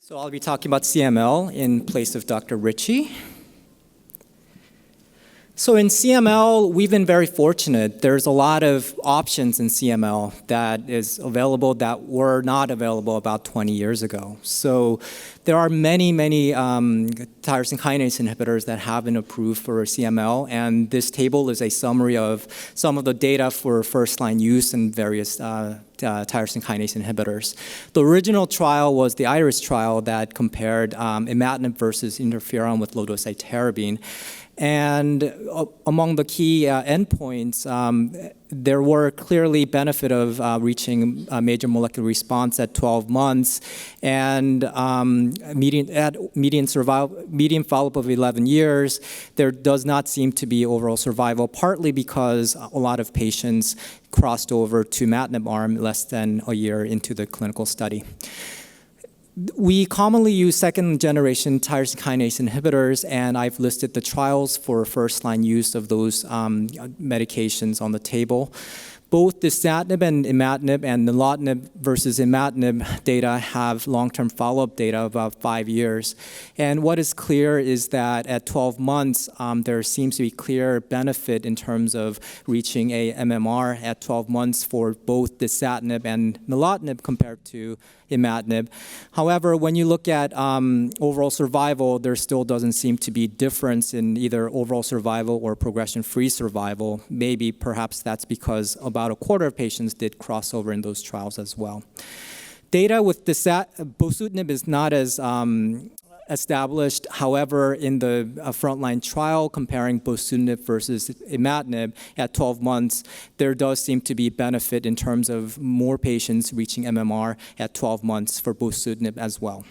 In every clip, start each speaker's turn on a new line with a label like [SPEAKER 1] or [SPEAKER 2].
[SPEAKER 1] So I'll be talking about CML in place of Dr. Ritchie. So in CML, we've been very fortunate. There's a lot of options in CML that is available that were not available about 20 years ago. So there are many tyrosine kinase inhibitors that have been approved for CML, and this table is a summary of some of the data for first-line use in various tyrosine kinase inhibitors. The original trial was the IRIS trial that compared Imatinib versus interferon with low-dose cytarabine. And among the key endpoints, there were clearly benefit of reaching a major molecular response at 12 months, and median follow-up of 11 years. There does not seem to be overall survival, partly because a lot of patients crossed over to Imatinib arm less than a year into the clinical study. We commonly use second-generation tyrosine kinase inhibitors, and I've listed the trials for first-line use of those medications on the table. Both Dasatinib and Imatinib and Nilotinib versus Imatinib data have long-term follow-up data of about 5 years. And what is clear is that at 12 months, there seems to be clear benefit in terms of reaching a MMR at 12 months for both Dasatinib and Nilotinib compared to Imatinib. However, when you look at overall survival, there still doesn't seem to be difference in either overall survival or progression-free survival. Maybe perhaps that's because about a quarter of patients did cross over in those trials as well. Data with Bosutinib is not as established. However, in the frontline trial comparing Bosutinib versus Imatinib at 12 months, there does seem to be benefit in terms of more patients reaching MMR at 12 months for Bosutinib as well.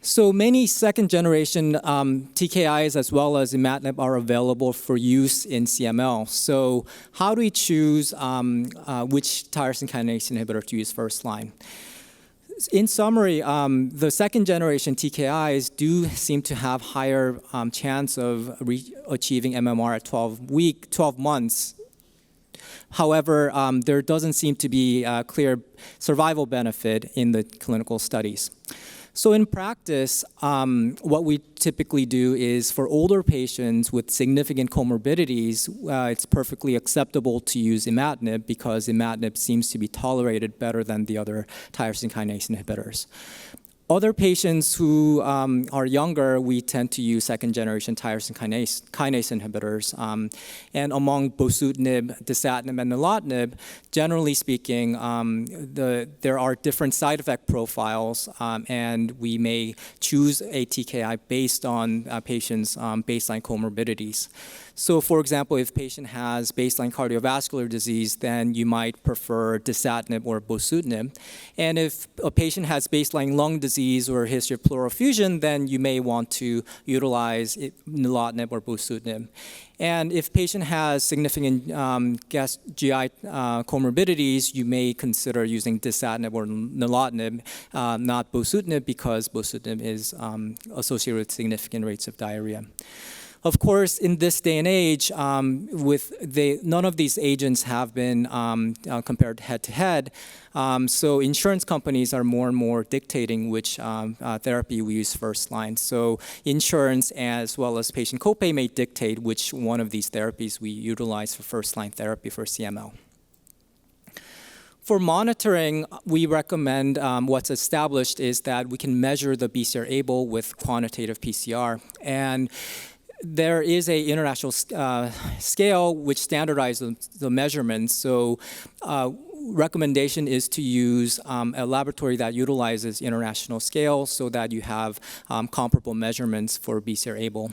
[SPEAKER 1] So many second-generation TKIs as well as Imatinib are available for use in CML. So how do we choose which tyrosine kinase inhibitor to use first line? In summary, the second-generation TKIs do seem to have higher chance of achieving MMR at 12 months. However, there doesn't seem to be a clear survival benefit in the clinical studies. So in practice, what we typically do is for older patients with significant comorbidities, it's perfectly acceptable to use Imatinib because Imatinib seems to be tolerated better than the other tyrosine kinase inhibitors. Other patients who are younger, we tend to use second-generation tyrosine kinase inhibitors. And among Bosutinib, Dasatinib, and Nilotinib, generally speaking, there are different side effect profiles, and we may choose a TKI based on patients' baseline comorbidities. So for example, if a patient has baseline cardiovascular disease, then you might prefer Dasatinib or Bosutinib. And if a patient has baseline lung disease or a history of pleural effusion, then you may want to utilize Nilotinib or Bosutinib. And if patient has significant GI comorbidities, you may consider using Dasatinib or Nilotinib, not Bosutinib, because Bosutinib is associated with significant rates of diarrhea. Of course, in this day and age, none of these agents have been compared head-to-head, so insurance companies are more and more dictating which therapy we use first line. So insurance as well as patient copay may dictate which one of these therapies we utilize for first-line therapy for CML. For monitoring, we recommend what's established is that we can measure the BCR-ABL with quantitative PCR. And there is an international scale which standardizes the measurements. So recommendation is to use a laboratory that utilizes international scale so that you have comparable measurements for BCR-ABL.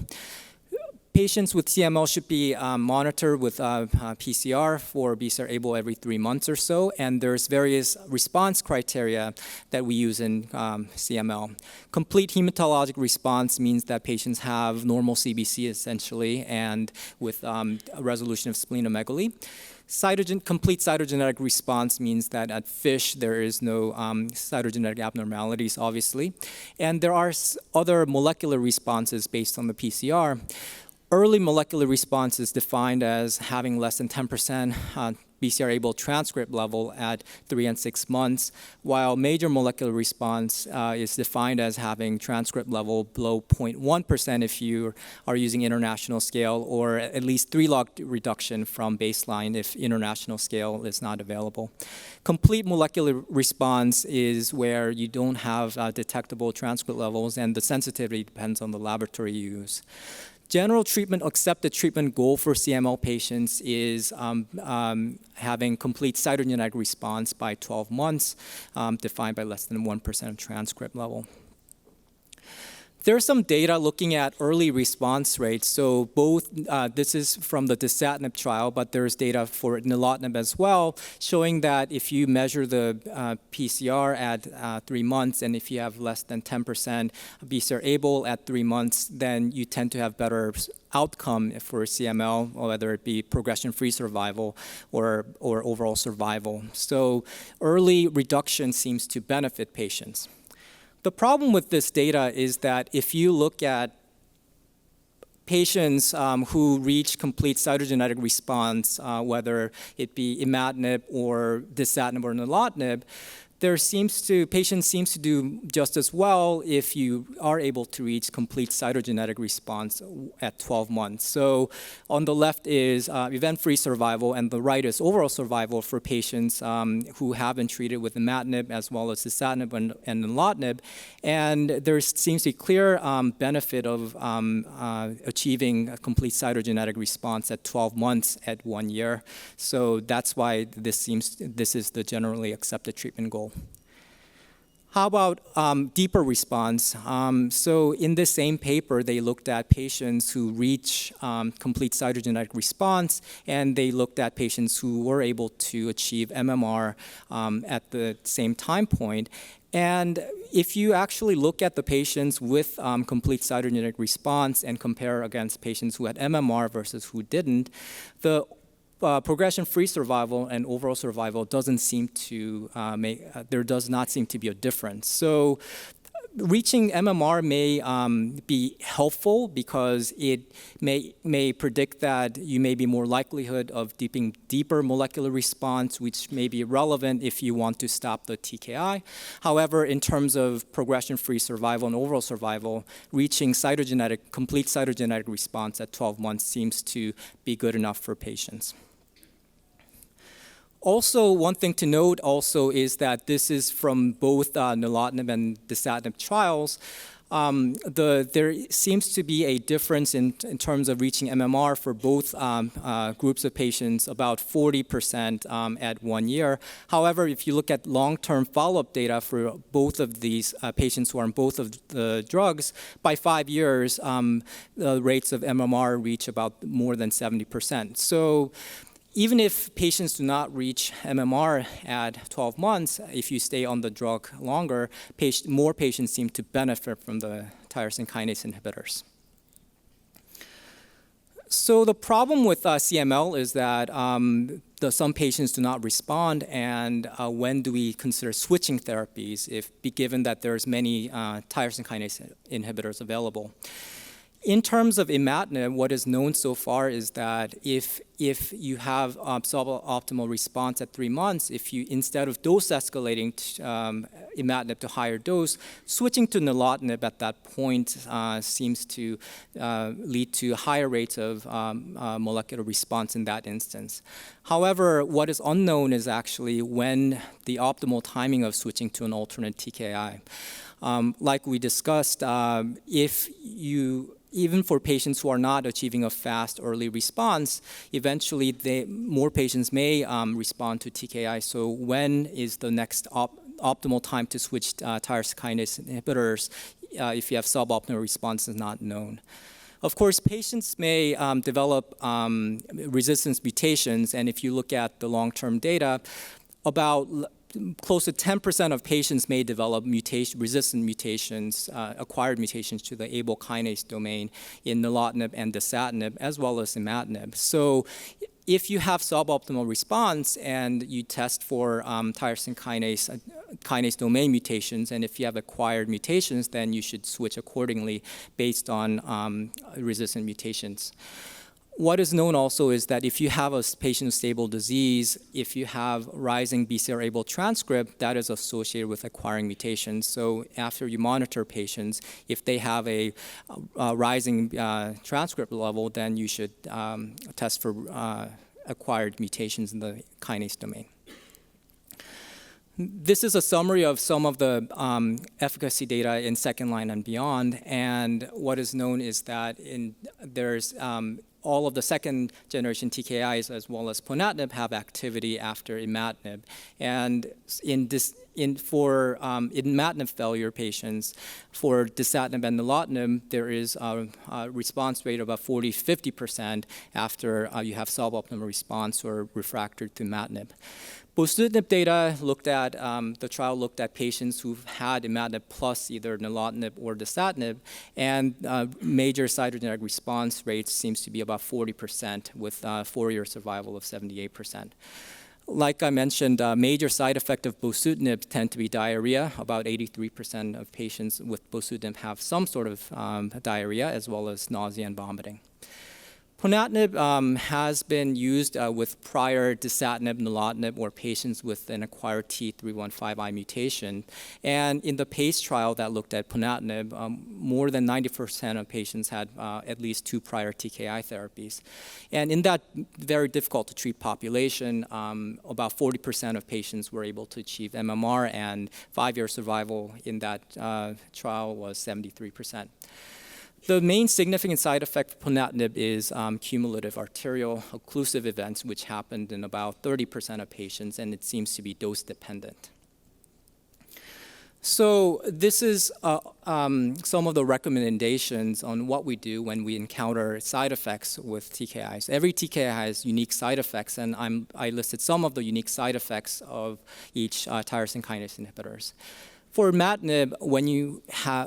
[SPEAKER 1] Patients with CML should be monitored with PCR for BCR-ABL every 3 months or so, and there's various response criteria that we use in CML. Complete hematologic response means that patients have normal CBC essentially, and with a resolution of splenomegaly. Complete cytogenetic response means that at FISH there is no cytogenetic abnormalities, obviously. And there are other molecular responses based on the PCR. Early molecular response is defined as having less than 10% BCR-ABL transcript level at 3 and 6 months, while major molecular response is defined as having transcript level below 0.1% if you are using international scale, or at least 3 log reduction from baseline if international scale is not available. Complete molecular response is where you don't have detectable transcript levels, and the sensitivity depends on the laboratory you use. General treatment, accepted treatment goal for CML patients is having complete cytogenetic response by 12 months, defined by less than 1% of transcript level. There's some data looking at early response rates. So both, this is from the Dasatinib trial, but there's data for Nilotinib as well, showing that if you measure the PCR at 3 months, and if you have less than 10% BCR-ABL at 3 months, then you tend to have better outcome for CML, whether it be progression-free survival or overall survival. So early reduction seems to benefit patients. The problem with this data is that if you look at patients who reach complete cytogenetic response, whether it be Imatinib or Dasatinib or Nilotinib, patients seems to do just as well if you are able to reach complete cytogenetic response at 12 months. So on the left is event-free survival, and the right is overall survival for patients who have been treated with Imatinib as well as Dasatinib and Nilotinib. And there seems to be clear benefit of achieving a complete cytogenetic response at 12 months at 1 year. So that's why this is the generally accepted treatment goal. How about deeper response? So in this same paper, they looked at patients who reach complete cytogenetic response, and they looked at patients who were able to achieve MMR at the same time point. And if you actually look at the patients with complete cytogenetic response and compare against patients who had MMR versus who didn't, the progression-free survival and overall survival doesn't seem to there does not seem to be a difference. So reaching MMR may be helpful because it may predict that you may be more likelihood of deeper molecular response, which may be relevant if you want to stop the TKI. However, in terms of progression-free survival and overall survival, reaching complete cytogenetic response at 12 months seems to be good enough for patients. Also, one thing to note also is that this is from both Nilotinib and Dasatinib trials. There seems to be a difference in terms of reaching MMR for both groups of patients, about 40% at 1 year. However, if you look at long-term follow-up data for both of these patients who are on both of the drugs, by 5 years, the rates of MMR reach about more than 70%. So even if patients do not reach MMR at 12 months, if you stay on the drug longer, more patients seem to benefit from the tyrosine kinase inhibitors. So the problem with CML is that some patients do not respond, and when do we consider switching therapies given that there's many tyrosine kinase inhibitors available? In terms of Imatinib, what is known so far is that if you have suboptimal response at 3 months, if you, instead of dose escalating Imatinib to higher dose, switching to Nilotinib at that point seems to lead to higher rates of molecular response in that instance. However, what is unknown is actually when the optimal timing of switching to an alternate TKI. Like we discussed, even for patients who are not achieving a fast early response, eventually more patients may respond to TKI. So when is the next optimal time to switch tyrosine kinase inhibitors if you have suboptimal response is not known. Of course, patients may develop resistance mutations, and if you look at the long-term data, about close to 10% of patients may develop resistant mutations, acquired mutations to the ABL kinase domain in Nilotinib and Dasatinib, as well as Imatinib. So if you have suboptimal response and you test for tyrosine kinase domain mutations, and if you have acquired mutations, then you should switch accordingly based on resistant mutations. What is known also is that if you have a patient with stable disease, if you have rising BCR-ABL transcript, that is associated with acquiring mutations. So after you monitor patients, if they have a rising transcript level, then you should test for acquired mutations in the kinase domain. This is a summary of some of the efficacy data in second line and beyond. And what is known is that there's all of the second generation TKIs as well as ponatinib have activity after imatinib. And for imatinib failure patients, for dasatinib and nilotinib, there is a response rate of about 40–50% after you have suboptimal response or refractory to imatinib. Bosutinib data looked at, the trial looked at patients who've had imatinib plus either nilotinib or dasatinib, and major cytogenetic response rate seems to be about 40% with 4-year survival of 78%. Like I mentioned, major side effect of bosutinib tend to be diarrhea. About 83% of patients with bosutinib have some sort of diarrhea as well as nausea and vomiting. Ponatinib has been used with prior dasatinib, nilotinib, or patients with an acquired T315I mutation. And in the PACE trial that looked at ponatinib, more than 90% of patients had at least 2 prior TKI therapies. And in that very difficult to treat population, about 40% of patients were able to achieve MMR, and 5-year survival in that trial was 73%. The main significant side effect of ponatinib is cumulative arterial occlusive events, which happened in about 30% of patients, and it seems to be dose dependent. So this is some of the recommendations on what we do when we encounter side effects with TKIs. Every TKI has unique side effects, and I listed some of the unique side effects of each tyrosine kinase inhibitors. For imatinib,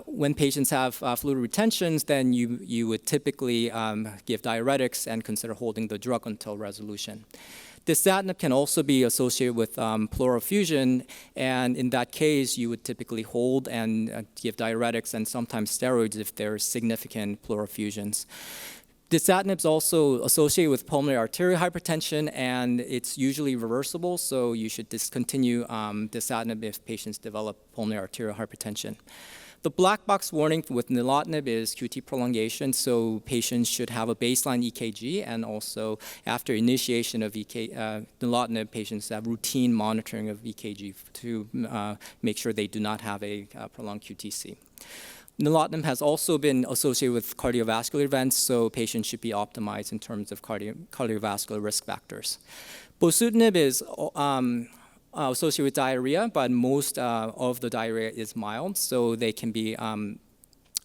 [SPEAKER 1] when patients have fluid retentions, then you would typically give diuretics and consider holding the drug until resolution. Dasatinib can also be associated with pleural effusion, and in that case, you would typically hold and give diuretics and sometimes steroids if there are significant pleural effusions. Dasatinib is also associated with pulmonary arterial hypertension, and it's usually reversible, so you should discontinue dasatinib if patients develop pulmonary arterial hypertension. The black box warning with nilotinib is QT prolongation, so patients should have a baseline EKG, and also after initiation of nilotinib, patients have routine monitoring of EKG to make sure they do not have a prolonged QTc. Nilotinib has also been associated with cardiovascular events, so patients should be optimized in terms of cardiovascular risk factors. Bosutinib is associated with diarrhea, but most of the diarrhea is mild, so they can be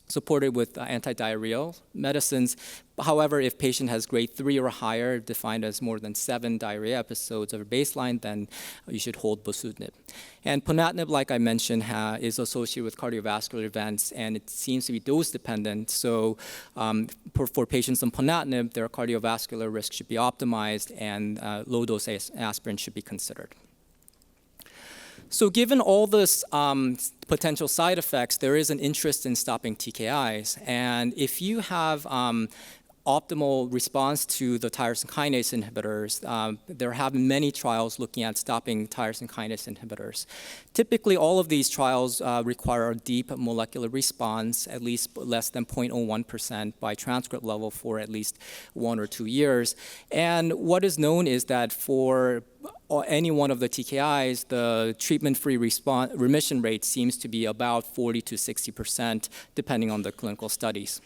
[SPEAKER 1] supported with antidiarrheal medicines. However, if patient has grade 3 or higher, defined as more than 7 diarrhea episodes over baseline, then you should hold bosutinib. And ponatinib, like I mentioned, is associated with cardiovascular events, and it seems to be dose dependent. So for patients on ponatinib, their cardiovascular risk should be optimized, and low dose aspirin should be considered. So given all this potential side effects, there is an interest in stopping TKIs. And if you have optimal response to the tyrosine kinase inhibitors, there have been many trials looking at stopping tyrosine kinase inhibitors. Typically, all of these trials require a deep molecular response, at least less than 0.01% by transcript level for at least 1 or 2 years. And what is known is that for any one of the TKIs, the treatment-free remission rate seems to be about 40–60%, depending on the clinical studies.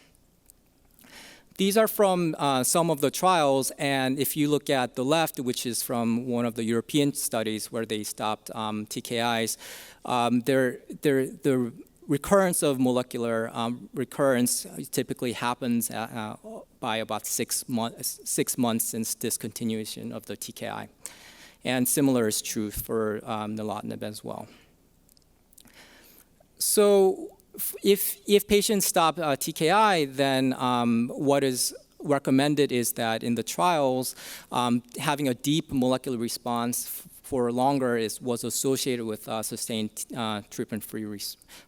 [SPEAKER 1] These are from some of the trials, and if you look at the left, which is from one of the European studies where they stopped TKIs, the recurrence of molecular recurrence typically happens by about 6 months since discontinuation of the TKI. And similar is true for nilotinib as well. So if patients stop TKI, then what is recommended is that in the trials, having a deep molecular response for longer was associated with sustained treatment-free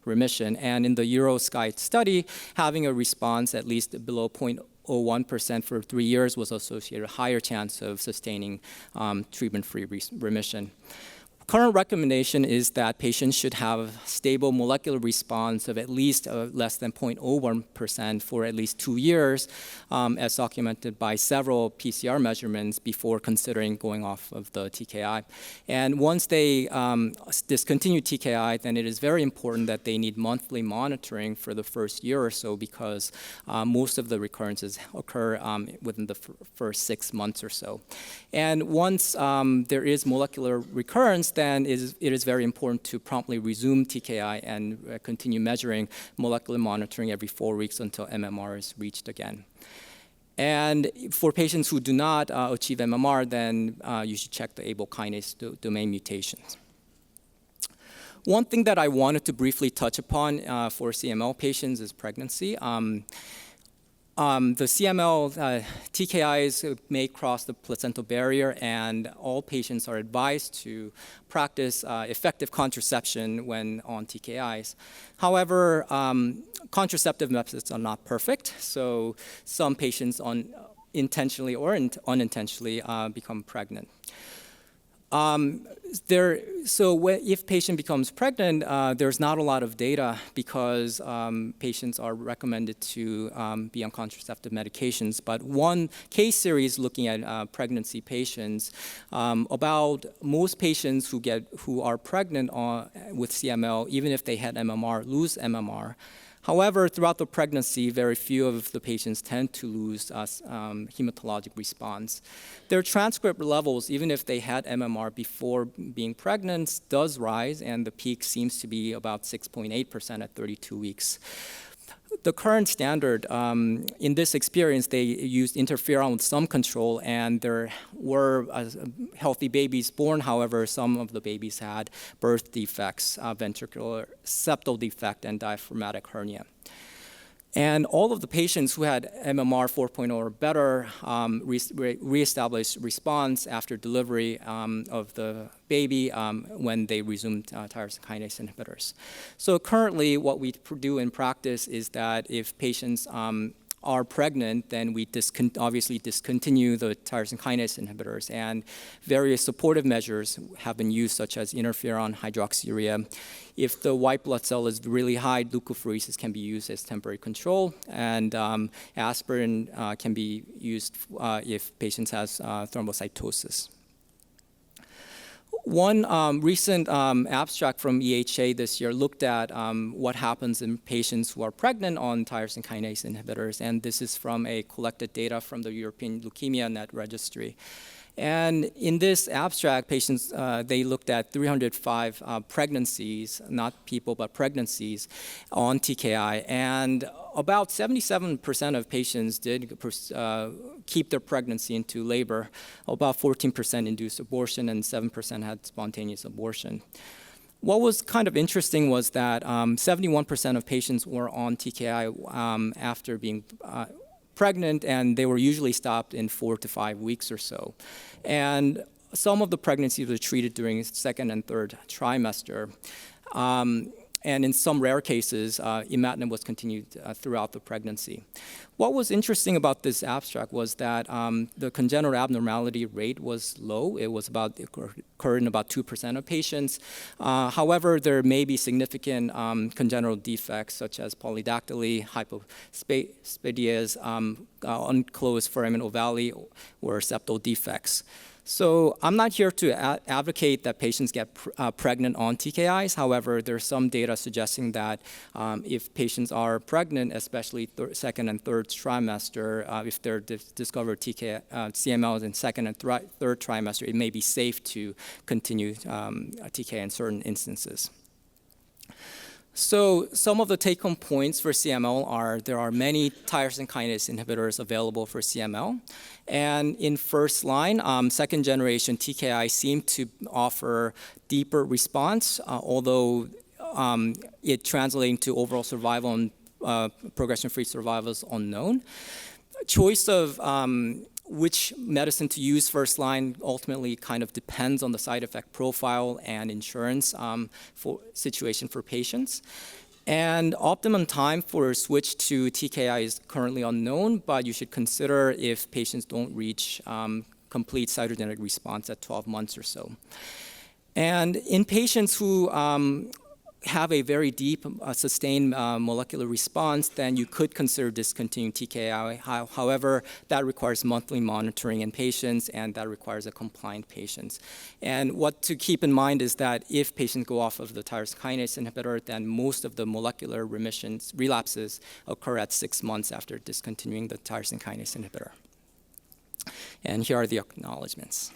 [SPEAKER 1] remission. And in the EuroSky study, having a response at least below 0.01% for 3 years was associated with a higher chance of sustaining treatment-free remission. Current recommendation is that patients should have stable molecular response of at least less than 0.01% for at least 2 years, as documented by several PCR measurements before considering going off of the TKI. And once they discontinue TKI, then it is very important that they need monthly monitoring for the first year or so, because most of the recurrences occur within the first 6 months or so. And once there is molecular recurrence, then it is very important to promptly resume TKI and continue measuring molecular monitoring every 4 weeks until MMR is reached again. And for patients who do not achieve MMR, then you should check the ABL kinase domain mutations. One thing that I wanted to briefly touch upon for CML patients is pregnancy. The CML TKIs may cross the placental barrier, and all patients are advised to practice effective contraception when on TKIs. However, contraceptive methods are not perfect, so some patients intentionally or unintentionally become pregnant. If patient becomes pregnant, there's not a lot of data because patients are recommended to be on contraceptive medications. But one case series looking at pregnancy patients, about most patients who are pregnant with CML, even if they had MMR, lose MMR. However, throughout the pregnancy, very few of the patients tend to lose hematologic response. Their transcript levels, even if they had MMR before being pregnant, does rise, and the peak seems to be about 6.8% at 32 weeks. The current standard, in this experience, they used interferon with some control, and there were healthy babies born. However, some of the babies had birth defects, ventricular septal defect, and diaphragmatic hernia. And all of the patients who had MMR 4.0 or better reestablished response after delivery of the baby when they resumed tyrosine kinase inhibitors. So currently, what we do in practice is that if patients are pregnant, then we obviously discontinue the tyrosine kinase inhibitors, and various supportive measures have been used, such as interferon hydroxyurea. If the white blood cell is really high, leukapheresis can be used as temporary control, and aspirin can be used if patients has thrombocytosis. One recent abstract from EHA this year looked at what happens in patients who are pregnant on tyrosine kinase inhibitors, and this is from a collected data from the European Leukemia Net Registry. And in this abstract, patients, they looked at 305 pregnancies, not people, but pregnancies on TKI. And about 77% of patients did keep their pregnancy into labor. About 14% induced abortion, and 7% had spontaneous abortion. What was kind of interesting was that 71% of patients were on TKI after being pregnant, and they were usually stopped in 4 to 5 weeks or so. And some of the pregnancies were treated during second and third trimester. And in some rare cases, Imatinib was continued throughout the pregnancy. What was interesting about this abstract was that the congenital abnormality rate was low. It was occurred in about 2% of patients. However, there may be significant congenital defects such as polydactyly, hypospadias, unclosed foramen ovale, or septal defects. So I'm not here to advocate that patients get pregnant on TKIs. However, there's some data suggesting that if patients are pregnant, especially second and third trimester, if they're discovered CMLs in second and third trimester, it may be safe to continue TKI in certain instances. So some of the take-home points for CML are there are many tyrosine kinase inhibitors available for CML. And in first line, second generation TKI seem to offer deeper response, although it translating to overall survival and progression-free survival is unknown. Choice of which medicine to use first line ultimately kind of depends on the side effect profile and insurance situation for patients. And optimum time for switch to TKI is currently unknown, but you should consider if patients don't reach complete cytogenetic response at 12 months or so. And in patients who have a very deep, sustained molecular response, then you could consider discontinuing TKI. However, that requires monthly monitoring in patients, and that requires a compliant patient. And what to keep in mind is that if patients go off of the tyrosine kinase inhibitor, then most of the molecular relapses occur at 6 months after discontinuing the tyrosine kinase inhibitor. And here are the acknowledgements.